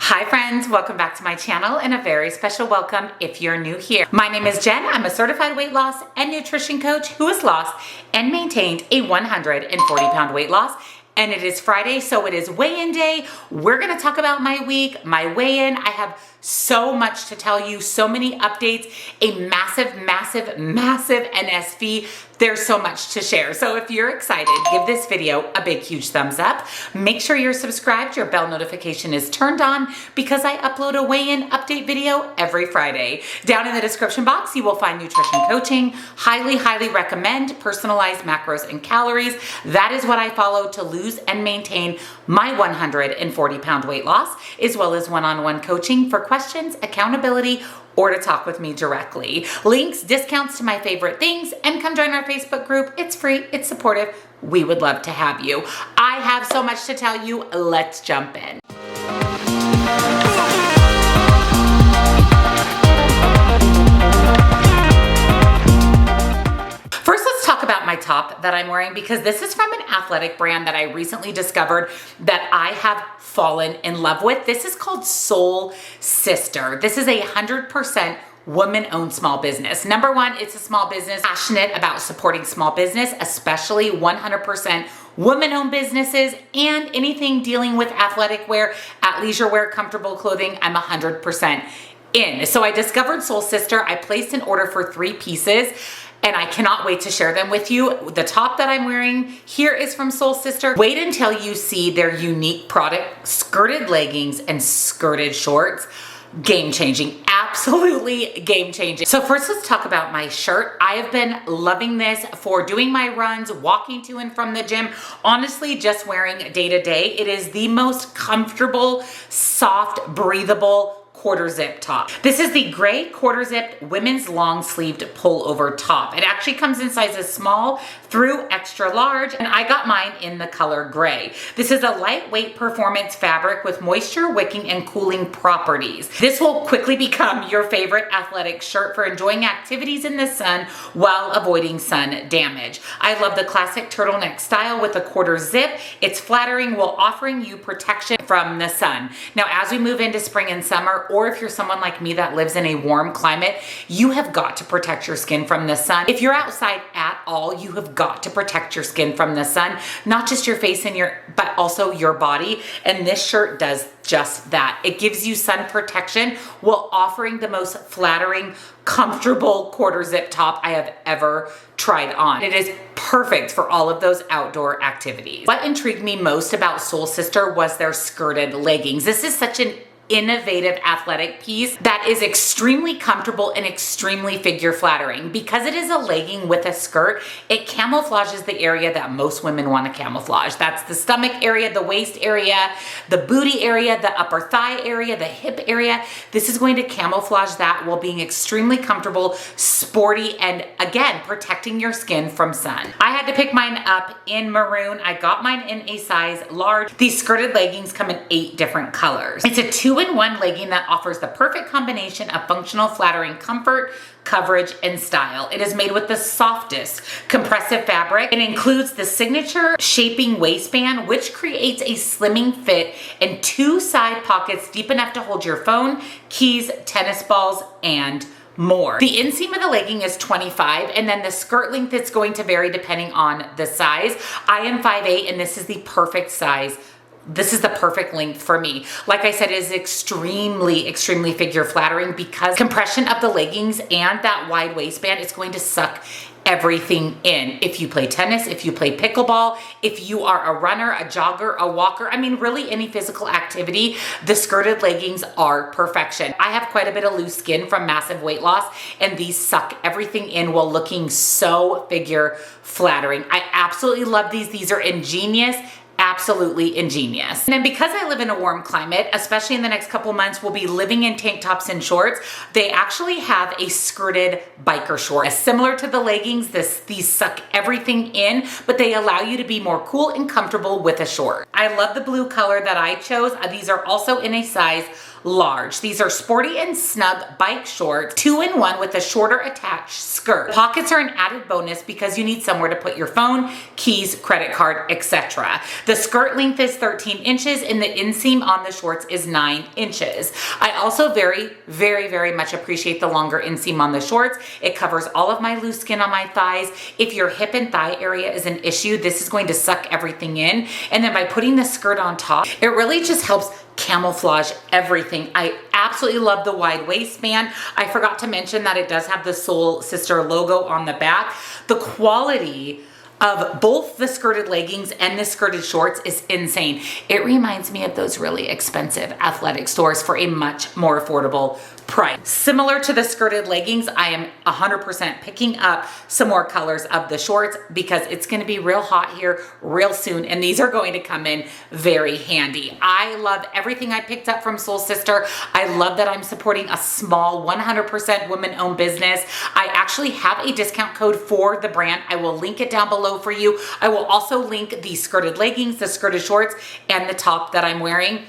Hi friends, welcome back to my channel and a very special welcome if you're new here. My name is Jen. I'm a certified weight loss and nutrition coach who has lost and maintained a 140-pound weight loss. And it is Friday, so it is weigh-in day. We're gonna talk about my week, my weigh-in. I have so much to tell you, so many updates, a massive NSV. There's so much to share. So if you're excited, give this video a big, huge thumbs up. Make sure you're subscribed, your bell notification is turned on because I upload a weigh-in update video every Friday. Down in the description box, you will find nutrition coaching. Highly recommend personalized macros and calories. That is what I follow to lose and maintain my 140-pound weight loss, as well as one-on-one coaching for questions, accountability, or to talk with me directly. Links, discounts to my favorite things, and come join our Facebook group. It's free, it's supportive. We would love to have you. I have so much to tell you. Let's jump in. First, let's talk about my top that I'm wearing because this is from an athletic brand that I recently discovered that I have fallen in love with. This is called Soul Sister. This is a 100% woman-owned small business. Number one, it's a small business passionate about supporting small business, especially 100% women-owned businesses and anything dealing with athletic wear, athleisure wear, comfortable clothing. I'm 100% in. So I discovered Soul Sister. I placed an order for 3 pieces. And I cannot wait to share them with you. The top that I'm wearing here is from Soul Sister. Wait until you see their unique product, skirted leggings and skirted shorts. Game changing, absolutely game changing. So first let's talk about my shirt. I have been loving this for doing my runs, walking to and from the gym. Honestly, just wearing day to day. It is the most comfortable, soft, breathable quarter zip top. This is the gray quarter zipped women's long sleeved pullover top. It actually comes in sizes small through extra large, and I got mine in the color gray. This is a lightweight performance fabric with moisture wicking and cooling properties. This will quickly become your favorite athletic shirt for enjoying activities in the sun while avoiding sun damage. I love the classic turtleneck style with a quarter zip. It's flattering while offering you protection from the sun. Now, as we move into spring and summer, or if you're someone like me that lives in a warm climate, you have got to protect your skin from the sun. If you're outside at all, you have got to protect your skin from the sun, not just your face and but also your body. And this shirt does just that. It gives you sun protection while offering the most flattering, comfortable quarter zip top I have ever tried on. It is perfect for all of those outdoor activities. What intrigued me most about Soul Sister was their skirted leggings. This is such an innovative athletic piece that is extremely comfortable and extremely figure flattering. Because it is a legging with a skirt, it camouflages the area that most women want to camouflage. That's the stomach area, the waist area, the booty area, the upper thigh area, the hip area. This is going to camouflage that while being extremely comfortable, sporty, and again, protecting your skin from sun. I had to pick mine up in maroon. I got mine in a size large. These skirted leggings come in 8 different colors. It's a 2-in-1 legging that offers the perfect combination of functional, flattering comfort, coverage, and style. It is made with the softest compressive fabric. It includes the signature shaping waistband, which creates a slimming fit and 2 side pockets deep enough to hold your phone, keys, tennis balls, and more. The inseam of the legging is 25, and then the skirt length is going to vary depending on the size. I am 5'8", and this is the perfect size. This is the perfect length for me. Like I said, it is extremely figure flattering because compression of the leggings and that wide waistband is going to suck everything in. If you play tennis, if you play pickleball, if you are a runner, a jogger, a walker, I mean, really any physical activity, the skirted leggings are perfection. I have quite a bit of loose skin from massive weight loss, and these suck everything in while looking so figure flattering. I absolutely love these. These are ingenious. Absolutely ingenious. And then because I live in a warm climate, especially in the next couple months, we'll be living in tank tops and shorts. They actually have a skirted biker short. Similar to the leggings, these suck everything in, but they allow you to be more cool and comfortable with a short. I love the blue color that I chose. These are also in a size large. These are sporty and snug bike shorts, 2-in-1 with a shorter attached skirt. Pockets are an added bonus because you need somewhere to put your phone, keys, credit card, etc. The The skirt length is 13 inches and the inseam on the shorts is 9 inches. I also very much appreciate the longer inseam on the shorts. It covers all of my loose skin on my thighs. If your hip and thigh area is an issue, this is going to suck everything in. And then by putting the skirt on top, it really just helps camouflage everything. I absolutely love the wide waistband. I forgot to mention that it does have the Soul Sister logo on the back. The quality of both the skirted leggings and the skirted shorts is insane. It reminds me of those really expensive athletic stores for a much more affordable price. Similar to the skirted leggings, I am 100% picking up some more colors of the shorts because it's going to be real hot here real soon, and these are going to come in very handy. I love everything I picked up from Soul Sister. I love that I'm supporting a small 100% women-owned business. I actually have a discount code for the brand. I will link it down below for you. I will also link the skirted leggings, the skirted shorts, and the top that I'm wearing.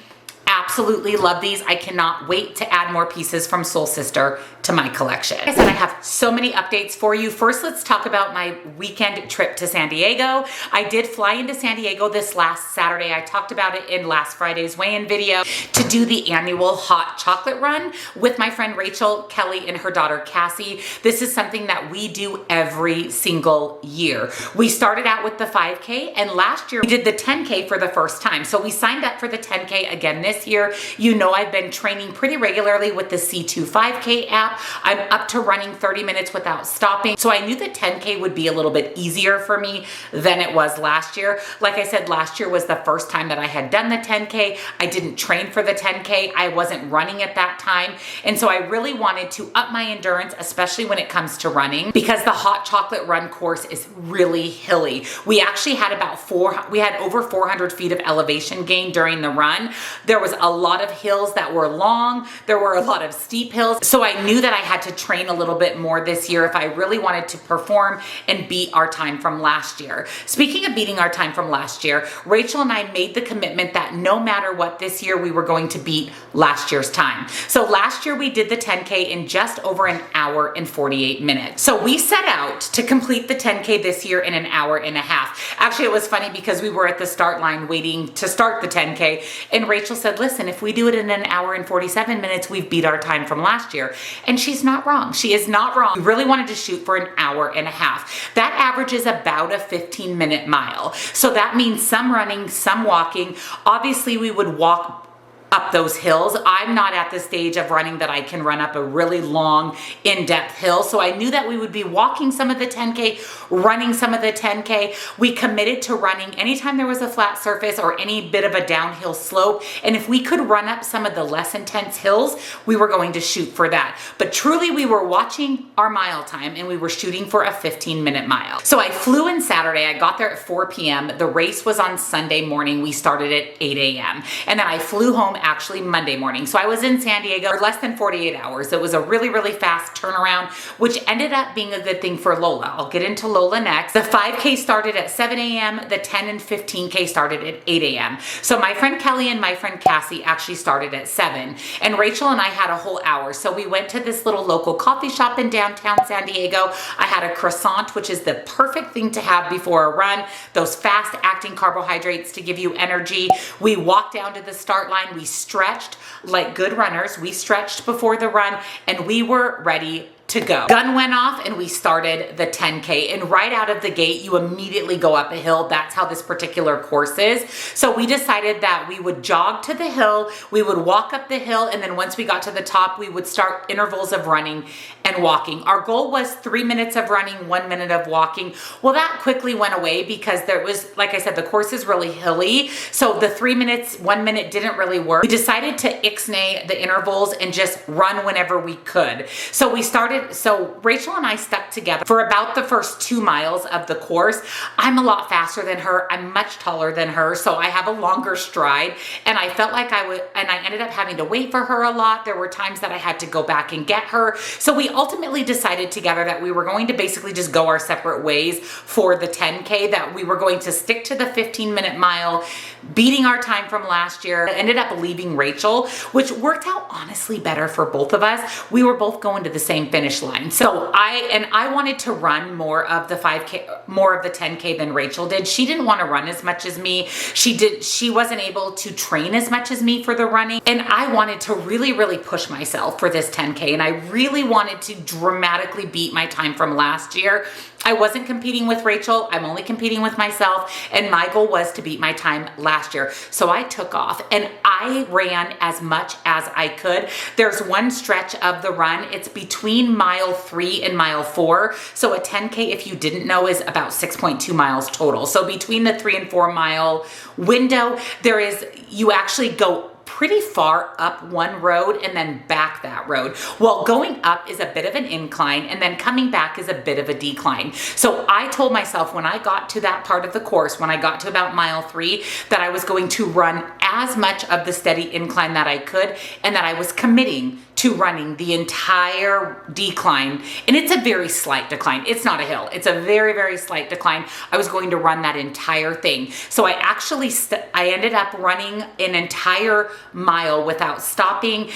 Absolutely love these. I cannot wait to add more pieces from Soul Sister to my collection. Like I said, I have so many updates for you. First, let's talk about my weekend trip to San Diego. I did fly into San Diego this last Saturday. I talked about it in last Friday's weigh-in video to do the annual hot chocolate run with my friend Rachel, Kelly, and her daughter Cassie. This is something that we do every single year. We started out with the 5K, and last year we did the 10K for the first time. So we signed up for the 10K again this year. You know, I've been training pretty regularly with the C2 5K app. I'm up to running 30 minutes without stopping. So I knew the 10K would be a little bit easier for me than it was last year. Like I said, last year was the first time that I had done the 10K. I didn't train for the 10K. I wasn't running at that time. And so I really wanted to up my endurance, especially when it comes to running, because the hot chocolate run course is really hilly. We actually had over 400 feet of elevation gain during the run. There was a lot of hills that were long. There were a lot of steep hills. So I knew that I had to train a little bit more this year if I really wanted to perform and beat our time from last year. Speaking of beating our time from last year, Rachel and I made the commitment that no matter what this year, we were going to beat last year's time. So last year we did the 10K in just over an hour and 48 minutes. So we set out to complete the 10K this year in an hour and a half. Actually, it was funny because we were at the start line waiting to start the 10K, and Rachel said, listen, if we do it in an hour and 47 minutes, we've beat our time from last year. And she's not wrong. She is not wrong. We really wanted to shoot for an hour and a half. That averages about a 15-minute mile. So that means some running, some walking. Obviously, we would walk up those hills. I'm not at the stage of running that I can run up a really long, in-depth hill. So I knew that we would be walking some of the 10K, running some of the 10K. We committed to running anytime there was a flat surface or any bit of a downhill slope. And if we could run up some of the less intense hills, we were going to shoot for that. But truly, we were watching our mile time and we were shooting for a 15-minute mile. So I flew in Saturday. I got there at 4 p.m. The race was on Sunday morning. We started at 8 a.m. And then I flew home actually Monday morning. So I was in San Diego for less than 48 hours. It was a really fast turnaround, which ended up being a good thing for Lola. I'll get into Lola next. The 5K started at 7 a.m. The 10 and 15K started at 8 a.m. So my friend Kelly and my friend Cassie actually started at 7, and Rachel and I had a whole hour. So we went to this little local coffee shop in downtown San Diego. I had a croissant, which is the perfect thing to have before a run. Those fast acting carbohydrates to give you energy. We walked down to the start line. We stretched like good runners. We stretched before the run and we were ready to go. Gun went off and we started the 10K, and right out of the gate you immediately go up a hill. That's how this particular course is. So we decided that we would jog to the hill, we would walk up the hill, and then once we got to the top we would start intervals of running and walking. Our goal was 3 minutes of running, 1 minute of walking. Well, that quickly went away because there was, like I said, the course is really hilly, so the 3 minutes, 1 minute didn't really work. We decided to ixnay the intervals and just run whenever we could. So Rachel and I stuck together for about the first 2 miles of the course. I'm a lot faster than her. I'm much taller than her, so I have a longer stride, and I felt like I ended up having to wait for her a lot. There were times that I had to go back and get her. So we ultimately decided together that we were going to basically just go our separate ways for the 10K, that we were going to stick to the 15-minute mile, beating our time from last year. I ended up leaving Rachel, which worked out honestly better for both of us. We were both going to the same finish finish line. So I wanted to run more of the 5K, more of the 10K than Rachel did. She didn't want to run as much as me. She wasn't able to train as much as me for the running. And I wanted to really, really push myself for this 10K. And I really wanted to dramatically beat my time from last year. I wasn't competing with Rachel. I'm only competing with myself. And my goal was to beat my time last year. So I took off and I ran as much as I could. There's one stretch of the run. It's between mile 3 and mile 4. So a 10K, if you didn't know, is about 6.2 miles total. So between the 3 and 4 mile window, you actually go pretty far up one road and then back that road. Well, going up is a bit of an incline and then coming back is a bit of a decline. So I told myself when I got to that part of the course, when I got to about mile 3, that I was going to run as much of the steady incline that I could and that I was committing to running the entire decline. And it's a very slight decline. It's not a hill. It's a very, very slight decline. I was going to run that entire thing. So I ended up running an entire mile without stopping.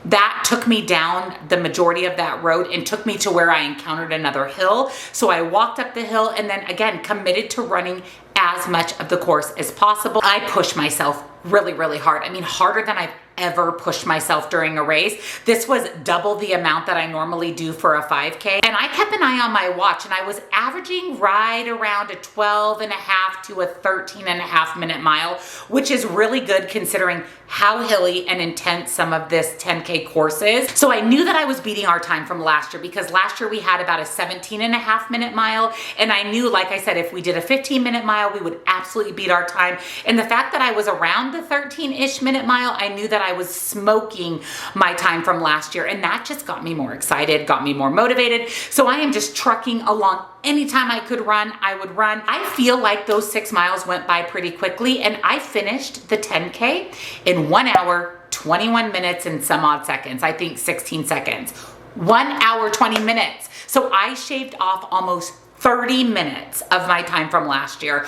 That took me down the majority of that road and took me to where I encountered another hill. So I walked up the hill and then again committed to running as much of the course as possible. I pushed myself really, really hard. I mean, harder than I've ever pushed myself during a race. This was double the amount that I normally do for a 5K. And I kept an eye on my watch and I was averaging right around a 12.5 to a 13.5 minute mile, which is really good considering how hilly and intense some of this 10K course is. So I knew that I was beating our time from last year because last year we had about a 17.5 minute mile. And I knew, like I said, if we did a 15-minute mile, we would absolutely beat our time. And the fact that I was around the 13-ish minute mile, I knew that I was smoking my time from last year. And that just got me more excited, got me more motivated. So I am just trucking along. Anytime I could run, I would run. I feel like those 6 miles went by pretty quickly and I finished the 10K in 1 hour, 21 minutes and some odd seconds. I think 16 seconds. 1 hour, 20 minutes. So I shaved off almost 30 minutes of my time from last year.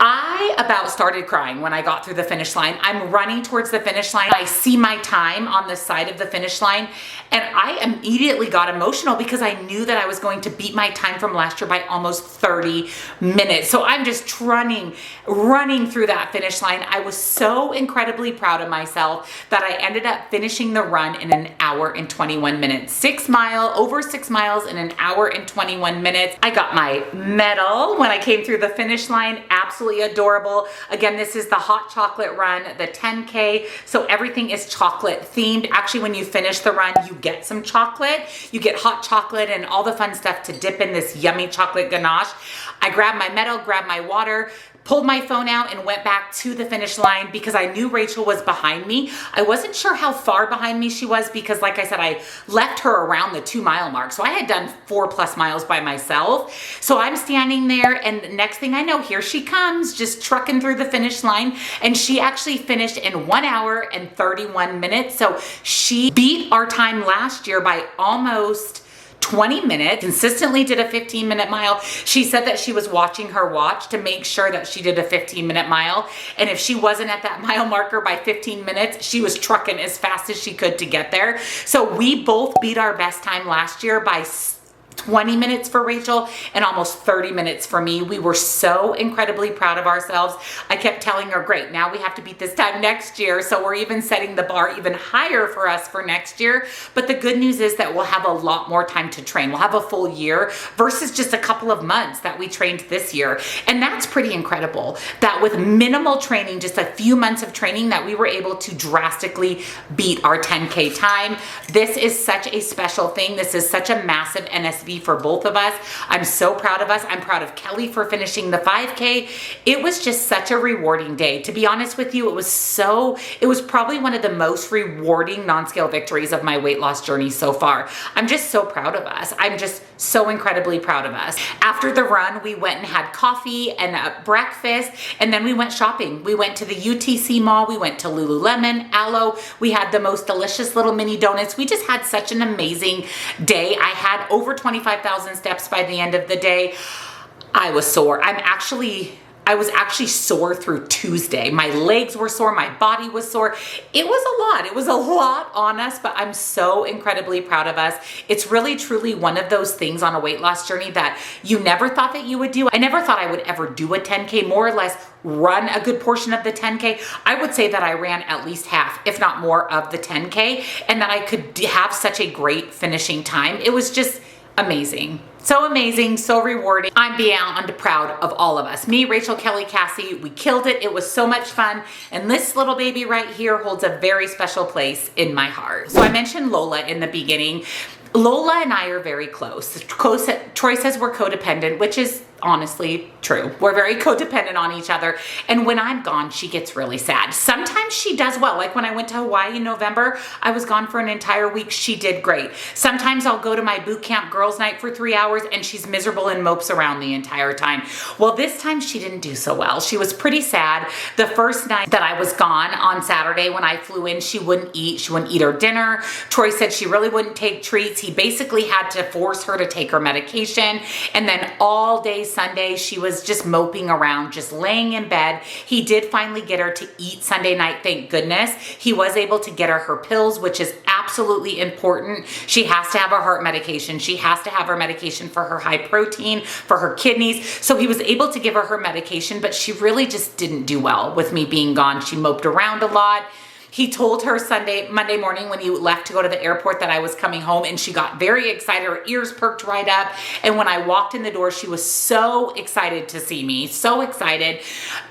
I about started crying when I got through the finish line. I'm running towards the finish line. I see my time on the side of the finish line and I immediately got emotional because I knew that I was going to beat my time from last year by almost 30 minutes. So I'm just running through that finish line. I was so incredibly proud of myself that I ended up finishing the run in 1 hour and 21 minutes. Over 6 miles in 1 hour and 21 minutes. I got my medal when I came through the finish line. Absolutely adorable. Again, this is the hot chocolate run, the 10K. So everything is chocolate themed. Actually, when you finish the run, you get some chocolate. You get hot chocolate and all the fun stuff to dip in this yummy chocolate ganache. I grabbed my medal, grabbed my water, pulled my phone out and went back to the finish line because I knew Rachel was behind me. I wasn't sure how far behind me she was because, like I said, I left her around the 2 mile mark. So I had done 4+ miles by myself. So I'm standing there and next thing I know, here she comes, just trucking through the finish line. And she actually finished in 1 hour and 31 minutes. So she beat our time last year by almost 20 minutes, consistently did a 15-minute mile. She said that she was watching her watch to make sure that she did a 15-minute mile. And if she wasn't at that mile marker by 15 minutes, she was trucking as fast as she could to get there. So we both beat our best time last year by 20 minutes for Rachel and almost 30 minutes for me. We were so incredibly proud of ourselves. I kept telling her, great, now we have to beat this time next year. So we're even setting the bar even higher for us for next year. But the good news is that we'll have a lot more time to train. We'll have a full year versus just a couple of months that we trained this year. And that's pretty incredible that with minimal training, just a few months of training, that we were able to drastically beat our 10K time. This is such a special thing. This is such a massive NSV for both of us. I'm so proud of us. I'm proud of Kelly for finishing the 5K. It was just such a rewarding day. To be honest with you, it was probably one of the most rewarding non-scale victories of my weight loss journey so far. I'm just so proud of us. I'm just so incredibly proud of us. After the run, we went and had coffee and breakfast, and then we went shopping. We went to the UTC mall. We went to Lululemon, Aloe. We had the most delicious little mini donuts. We just had such an amazing day. I had over 25,000 steps by the end of the day. I was sore. I was actually sore through Tuesday. My legs were sore, my body was sore. It was a lot. It was a lot on us, but I'm so incredibly proud of us. It's really truly one of those things on a weight loss journey that you never thought that you would do. I never thought I would ever do a 10K, more or less run a good portion of the 10K. I would say that I ran at least half, if not more, of the 10K, and that I could have such a great finishing time. It was just amazing. So amazing, so rewarding. I'm beyond proud of all of us. Me, Rachel, Kelly, Cassie, we killed it. It was so much fun. And this little baby right here holds a very special place in my heart. So I mentioned Lola in the beginning. Lola and I are very close. Troy says we're codependent, which is honestly true. We're very codependent on each other. And when I'm gone, she gets really sad. Sometimes she does well. Like when I went to Hawaii in November, I was gone for an entire week. She did great. Sometimes I'll go to my boot camp girls night for 3 hours and she's miserable and mopes around the entire time. Well, this time she didn't do so well. She was pretty sad. The first night that I was gone on Saturday when I flew in, she wouldn't eat. She wouldn't eat her dinner. Troy said she really wouldn't take treats. He basically had to force her to take her medication. And then all day Sunday, she was just moping around, just laying in bed. He did finally get her to eat Sunday night, thank goodness. He was able to get her pills, which is absolutely important. She has to have her heart medication. She has to have her medication for her high protein, for her kidneys. So he was able to give her medication, but she really just didn't do well with me being gone. She moped around a lot. He told her Monday morning when he left to go to the airport that I was coming home, and she got very excited. Her ears perked right up. And when I walked in the door, she was so excited to see me, so excited.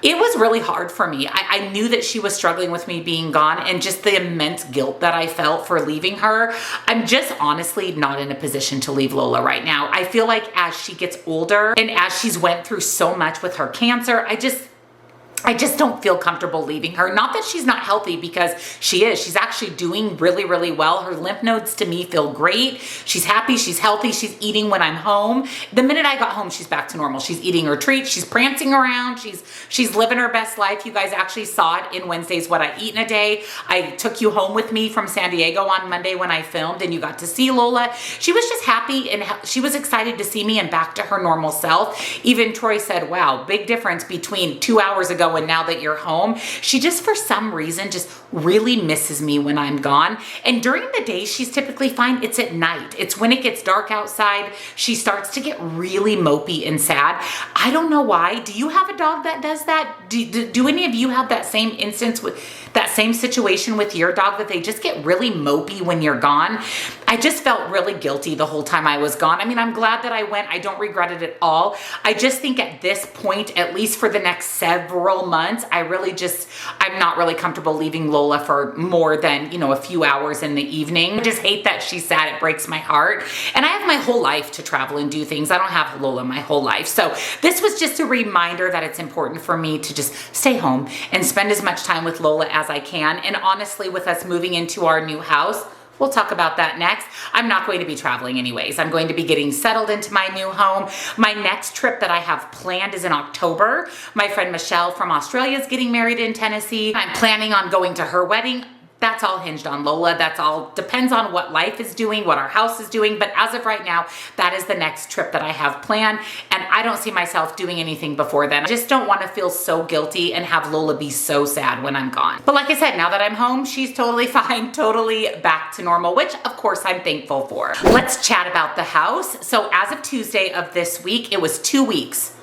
It was really hard for me. I knew that she was struggling with me being gone and just the immense guilt that I felt for leaving her. I'm just honestly not in a position to leave Lola right now. I feel like as she gets older and as she's went through so much with her cancer, I just don't feel comfortable leaving her. Not that she's not healthy, because she is. She's actually doing really, really well. Her lymph nodes to me feel great. She's happy, she's healthy, she's eating when I'm home. The minute I got home, she's back to normal. She's eating her treats, she's prancing around, she's living her best life. You guys actually saw it in Wednesday's What I Eat in a Day. I took you home with me from San Diego on Monday when I filmed, and you got to see Lola. She was just happy and she was excited to see me and back to her normal self. Even Troy said, wow, big difference between 2 hours ago and now that you're home. She just, for some reason, just really misses me when I'm gone. And during the day, she's typically fine. It's at night. It's when it gets dark outside, she starts to get really mopey and sad. I don't know why. Do you have a dog that does that? Do any of you have that same instance with that same situation with your dog, that they just get really mopey when you're gone? I just felt really guilty the whole time I was gone. I mean, I'm glad that I went. I don't regret it at all. I just think at this point, at least for the next several months, I'm not really comfortable leaving Lola for more than, a few hours in the evening. I just hate that she's sad. It breaks my heart. And I have my whole life to travel and do things. I don't have Lola my whole life. So this was just a reminder that it's important for me to just stay home and spend as much time with Lola as I can. And honestly, with us moving into our new house, we'll talk about that next. I'm not going to be traveling anyways. I'm going to be getting settled into my new home. My next trip that I have planned is in October. My friend Michelle from Australia is getting married in Tennessee. I'm planning on going to her wedding. That's all hinged on Lola. That's all depends on what life is doing, what our house is doing. But as of right now, that is the next trip that I have planned. And I don't see myself doing anything before then. I just don't want to feel so guilty and have Lola be so sad when I'm gone. But like I said, now that I'm home, she's totally fine, totally back to normal, which of course I'm thankful for. Let's chat about the house. So as of Tuesday of this week, it was 2 weeks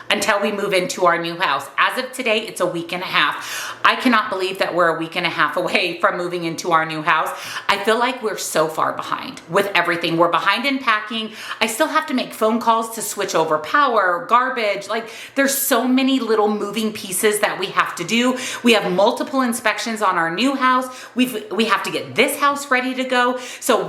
until we move into our new house. As of today, it's a week and a half. I cannot believe that we're a week and a half away from moving into our new house. I feel like we're so far behind with everything. We're behind in packing. I still have to make phone calls to switch over power, garbage. Like, there's so many little moving pieces that we have to do. We have multiple inspections on our new house. We have to get this house ready to go. So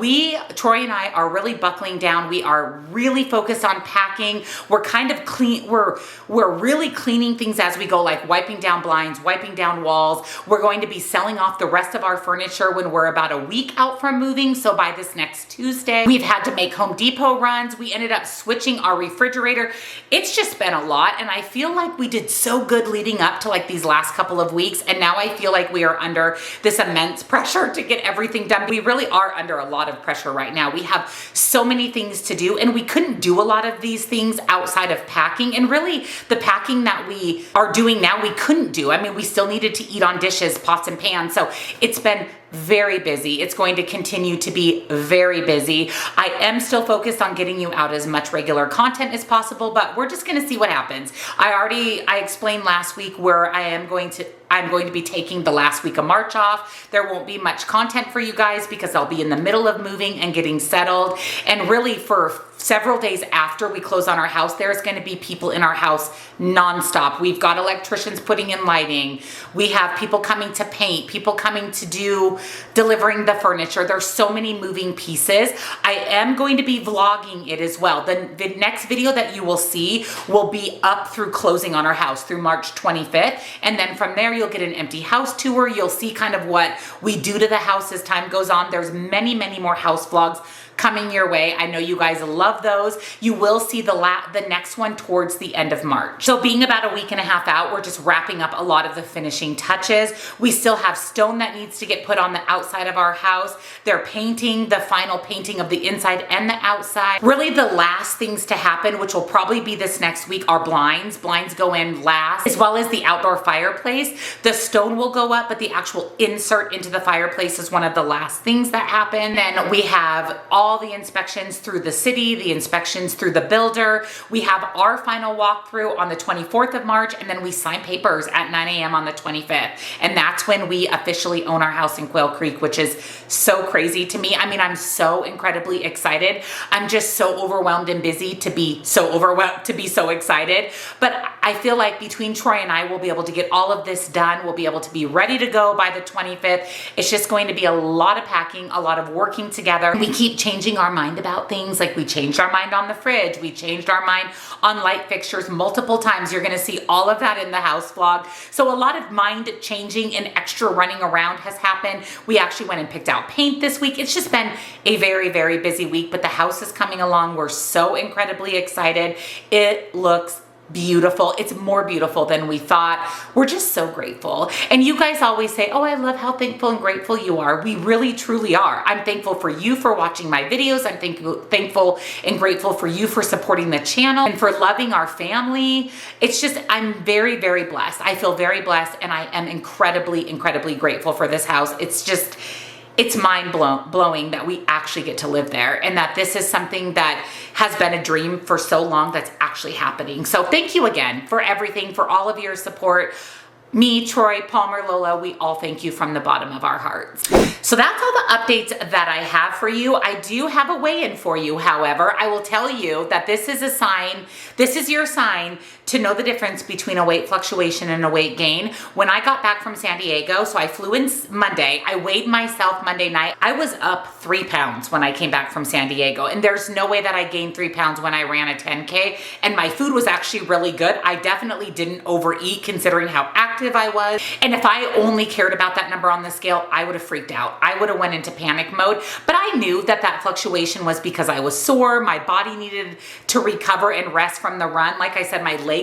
Troy and I are really buckling down. We are really focused on packing. We're kind of clean. We're really cleaning things as we go, like wiping down blinds, wiping down walls. We're going to be selling off the rest of our furniture when we're about a week out from moving. So by this next Tuesday, we've had to make Home Depot runs. We ended up switching our refrigerator. It's just been a lot. And I feel like we did so good leading up to like these last couple of weeks. And now I feel like we are under this immense pressure to get everything done. We really are under a lot of pressure right now. We have so many things to do, and we couldn't do a lot of these things outside of packing. And really, really the packing that we are doing now, we couldn't do. I mean, we still needed to eat on dishes, pots and pans. So it's been very busy. It's going to continue to be very busy. I am still focused on getting you out as much regular content as possible, but we're just going to see what happens. I explained last week where I'm going to be taking the last week of March off. There won't be much content for you guys because I'll be in the middle of moving and getting settled. And really for several days after we close on our house, there's going to be people in our house nonstop. We've got electricians putting in lighting. We have people coming to paint, people coming to delivering the furniture. There's so many moving pieces. I am going to be vlogging it as well. The next video that you will see will be up through closing on our house through March 25th. And then from there, you'll get an empty house tour. You'll see kind of what we do to the house as time goes on. There's many, many more house vlogs coming your way. I know you guys love those. You will see the next one towards the end of March. So being about a week and a half out, we're just wrapping up a lot of the finishing touches. We still have stone that needs to get put on the outside of our house. They're painting the final painting of the inside and the outside. Really the last things to happen, which will probably be this next week, are blinds. Blinds go in last, as well as the outdoor fireplace. The stone will go up, but the actual insert into the fireplace is one of the last things that happen. Then we have all the inspections through the city, the inspections through the builder. We have our final walkthrough on the 24th of March, and then we sign papers at 9 a.m. on the 25th. And that's when we officially own our house in Quail Creek, which is so crazy to me. I mean, I'm so incredibly excited. I'm just so overwhelmed and busy to be so excited. But I feel like between Troy and I, we'll be able to get all of this done. We'll be able to be ready to go by the 25th. It's just going to be a lot of packing, a lot of working together. We keep changing our mind about things. Like we changed our mind on the fridge. We changed our mind on light fixtures multiple times. You're going to see all of that in the house vlog. So a lot of mind changing and extra running around has happened. We actually went and picked out paint this week. It's just been a very, very busy week, but the house is coming along. We're so incredibly excited. It looks beautiful. It's more beautiful than we thought. We're just so grateful. And you guys always say, oh, I love how thankful and grateful you are. We really, truly are. I'm thankful for you for watching my videos. I'm thankful and grateful for you for supporting the channel and for loving our family. It's just, I'm very, very blessed. I feel very blessed, and I am incredibly, incredibly grateful for this house. It's mind blowing that we actually get to live there, and that this is something that has been a dream for so long that's actually happening. So thank you again for everything, for all of your support. Me, Troy, Palmer, Lola, we all thank you from the bottom of our hearts. So that's all the updates that I have for you. I do have a weigh-in for you, however. I will tell you that this is a sign, this is your sign to know the difference between a weight fluctuation and a weight gain. When I got back from San Diego, so I flew in Monday, I weighed myself Monday night. I was up 3 pounds when I came back from San Diego, and there's no way that I gained 3 pounds when I ran a 10K, and my food was actually really good. I definitely didn't overeat considering how active I was, and if I only cared about that number on the scale, I would have freaked out. I would have went into panic mode, but I knew that that fluctuation was because I was sore. My body needed to recover and rest from the run. Like I said, my legs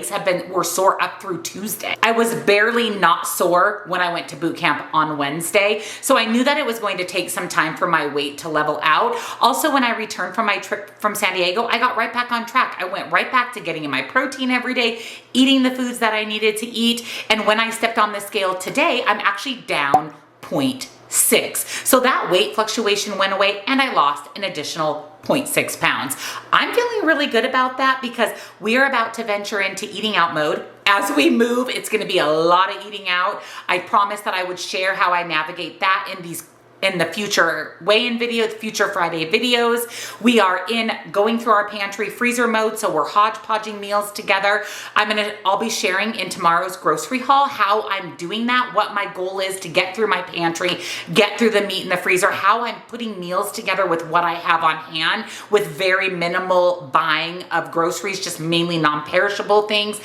were sore up through Tuesday. I was barely not sore when I went to boot camp on Wednesday. So I knew that it was going to take some time for my weight to level out. Also, when I returned from my trip from San Diego, I got right back on track. I went right back to getting in my protein every day, eating the foods that I needed to eat. And when I stepped on the scale today, I'm actually down 0.6. So that weight fluctuation went away, and I lost an additional 0.6 pounds. I'm feeling really good about that because we are about to venture into eating out mode. As we move, it's going to be a lot of eating out. I promised that I would share how I navigate that in the future weigh-in video, the future Friday videos. We are going through our pantry freezer mode, so we're hodgepodging meals together. I'll be sharing in tomorrow's grocery haul how I'm doing that, what my goal is to get through my pantry, get through the meat in the freezer, how I'm putting meals together with what I have on hand with very minimal buying of groceries, just mainly non-perishable things.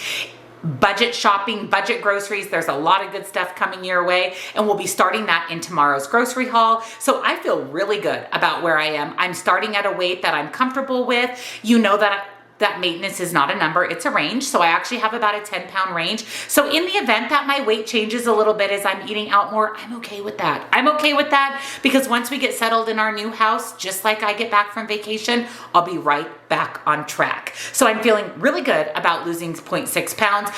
Budget shopping, budget groceries. There's a lot of good stuff coming your way, and we'll be starting that in tomorrow's grocery haul. So I feel really good about where I am. I'm starting at a weight that I'm comfortable with. You know that that maintenance is not a number, it's a range. So I actually have about a 10-pound range. So in the event that my weight changes a little bit as I'm eating out more, I'm okay with that. I'm okay with that because once we get settled in our new house, just like I get back from vacation, I'll be right back on track. So I'm feeling really good about losing 0.6 pounds.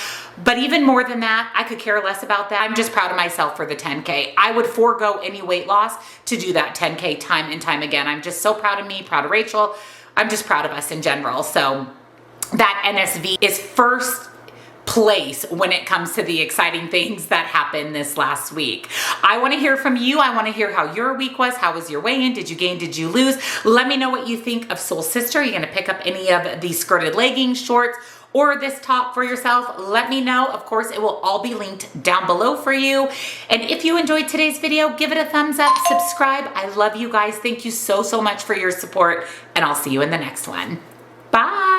But even more than that, I could care less about that. I'm just proud of myself for the 10K. I would forego any weight loss to do that 10K time and time again. I'm just so proud of me, proud of Rachel. I'm just proud of us in general. So that NSV is first place when it comes to the exciting things that happened this last week. I want to hear from you. I want to hear how your week was. How was your weigh-in? Did you gain? Did you lose? Let me know what you think of Soul Sister. Are you going to pick up any of these skirted leggings, shorts, or this top for yourself? Let me know. Of course, it will all be linked down below for you. And if you enjoyed today's video, give it a thumbs up, subscribe. I love you guys. Thank you so much for your support, and I'll see you in the next one. Bye.